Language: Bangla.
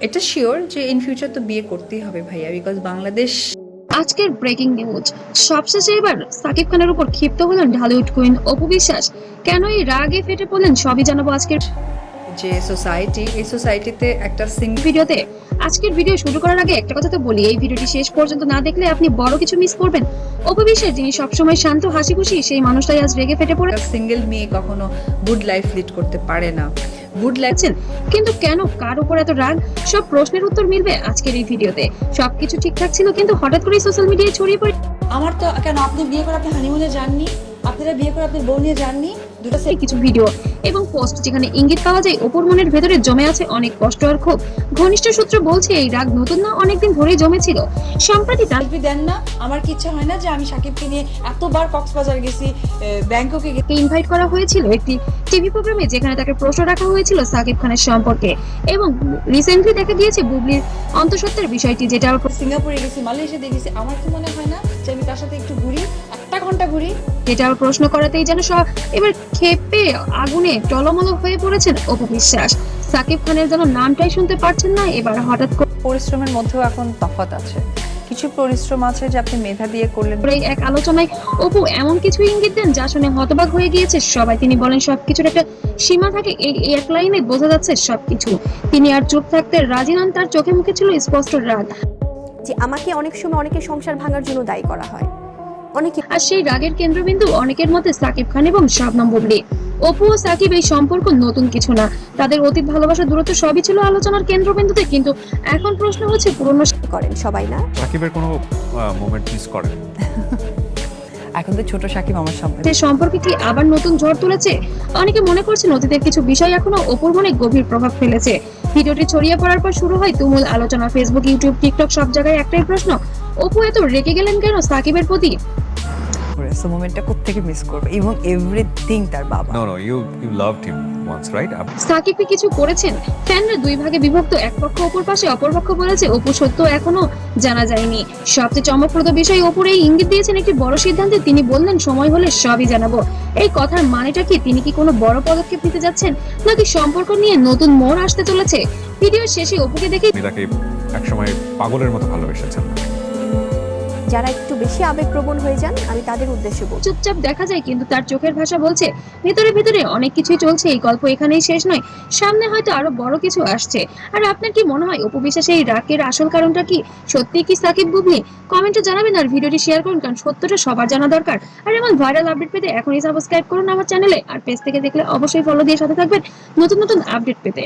এটা শিওর যে ইন ফিউচার তো বিয়ে করতেই হবে ভাইয়া, বিকজ বাংলাদেশ। আজকের ব্রেকিং নিউজ, সবশেষে এবার সাকিব খানের উপর ক্ষিপ্ত হলেন ঢালিউড কুইন অপু বিশ্বাস। কেন এই রাগে ফেটে পড়লেন সবই জানাবো আজকের যে সোসাইটি, এই সোসাইটিতে একটা ভিডিওতে। আজকের ভিডিও শুরু করার আগে একটা কথা তো বলি, এই ভিডিওটি শেষ পর্যন্ত না দেখলে আপনি বড় কিছু মিস করবেন। অপু বিশ্বাস যিনি সবসময় শান্ত হাসি খুশি, সেই মানুষটাই আজ রেগে ফেটে পড়ে। সিঙ্গেল মেয়ে কখনো গুড লাইফ লিড করতে পারে না। গুড লাইফ কিন্তু কেন, কার উপর এত রাগ? সব প্রশ্নের উত্তর মিলবে আজকের এই ভিডিওতে। সবকিছু ঠিকঠাক ছিল, কিন্তু হঠাৎ করে সোশ্যাল মিডিয়ায় ছড়িয়ে পড়ে আমার তো কেন, আপনি বিয়ে করে আপনি হানিমুনে যাননি, আপনারা বিয়ে করে আপনি বউ নিয়ে যাননি, দুটো কিছু ভিডিও এবং পোস্ট যেখানে ইঙ্গিত পাওয়া যায় অপুর মনের ভেতরে জমে আছে অনেক কষ্ট আর ক্ষোভ। ঘনিষ্ঠ সূত্র বলছে এই রাগ নতুন না, অনেকদিন ধরেই জমেছিল। সম্প্রতি তার সেলফি দেন না, আমার কি ইচ্ছা হয় না যে আমি সাকিবকে নিয়ে এতবার কক্সবাজার গেছি, ব্যাংককে গেছি। ইনভাইট করা হয়েছিল একটি টিভি প্রোগ্রামে, যেখানে তাকে প্রশ্ন রাখা হয়েছিল সাকিব খানের সম্পর্কে। এবং রিসেন্টলি দেখা গিয়েছে বুবলির অন্তঃসত্ত্বার বিষয়টি, যেটা সিঙ্গাপুরে গেছি, মালয়েশিয়াতে গেছি। আমার কি মনে হয় না যে আমি তার সাথে একটু ঘুরি, একটা ঘন্টা ঘুরি? যেটা প্রশ্ন করাতেই যেন এবার ক্ষেপে আগুনে টলমল হয়ে পড়েছেন অপু বিশ্বাস। সাকিব খানের যেন নামটাই শুনতে পারছেন না। এবার হঠাৎ পরিশ্রমের মধ্যেও এখন তফাৎ আছে। কিছু পরিশ্রম আছে যে আপনি মেধা দিয়ে করলেন। করে এক আলোচনায় অপু এমন কিছু ইঙ্গিত দেন যা শুনে হতবাক হয়ে গিয়েছে সবাই। তিনি বলেন সবকিছুর একটা সীমা থাকে, এই এক লাইনে বোঝা যাচ্ছে সবকিছু। তিনি আর চুপ থাকতে রাজি নন, তার চোখে মুখে ছিল স্পষ্ট রাগ। যে আমাকে অনেক সময় অনেকে সংসার ভাঙার জন্য দায়ী করা হয়, অনেকে। আর সেই রাগের কেন্দ্রবিন্দু অনেকের মতে সাকিব খান এবং শবনম বুবলি। অপু ও সাকিব এই সম্পর্ক নতুন কিছু না, তাদের অতীত ভালোবাসা দূরত্ব সবই ছিল আলোচনার কেন্দ্রবিন্দুতে। কিন্তু এখন প্রশ্ন হচ্ছে পুরনো করেন সবাই না, সাকিবের কোনো মোমেন্ট মিস করেন? এখন তো ছোট সাকিব আমার সামনে। সম্পর্কে কি আবার নতুন ঝড় তুলেছে? অনেকে মনে করছেন অতীতের কিছু বিষয় এখনো অপুর মনে গভীর প্রভাব ফেলেছে। ভিডিওটি ছড়িয়ে পড়ার পর শুরু হয় তুমুল আলোচনা। ফেসবুক, ইউটিউব, টিকটক সব জায়গায় একটাই প্রশ্ন, অপু এত রেগে গেলেন কেন সাকিবের প্রতি? সো মোমেন্টটা কোত্থেকে মিস করবে, এবং এভরিথিং তার বাবা। No no, you loved him once, right? Shakib কি কিছু করেছেন? ফ্যানরা দুই ভাগে বিভক্ত, এক পক্ষ অপুর পাশে, অপর পক্ষ বলেছে অপু সত্য এখনো জানা যায়নি। সবচেয়ে চমকপ্রদ বিষয়, অপুর এই ইঙ্গিত দিয়েছেন একটি বড় সিদ্ধান্তে। তিনি বললেন সময় হলে সবই জানাবো। এই কথার মানেটা কি? তিনি কি কোনো বড় পদক্ষেপ নিতে যাচ্ছেন, নাকি সম্পর্ক নিয়ে নতুন মোড় আসতে চলেছে? ভিডিও শেষে অপুকে দেখে তাকে একসময় পাগলের মতো ভালোবেসেছেন। যারা একটু বেশি আবেগপ্রবণ হয়ে যান, আমি তাদের উদ্দেশ্যে বলছি। চুপচাপ দেখা যায়, কিন্তু তার চোখের ভাষা বলছে ভেতরে ভেতরে অনেক কিছুই চলছে। এই গল্প এখানেই শেষ নয়, সামনে হয়তো আরো বড় কিছু আসছে। আর আপনার কি মনে হয় অপু বিশ্বাসের এই রাগের আসল কারণটা কি? সত্যি কি সাকিব বুবলি? কমেন্টে জানাবেন আর ভিডিওটি শেয়ার করুন, কারণ সত্যটা সবার জানা দরকার। আর এমন ভাইরাল আপডেট পেতে এখনই সাবস্ক্রাইব করুন আমার চ্যানেলে, আর পেজ থেকে দেখলে অবশ্যই ফলো দিয়ে সাথে থাকবেন নতুন নতুন আপডেট পেতে।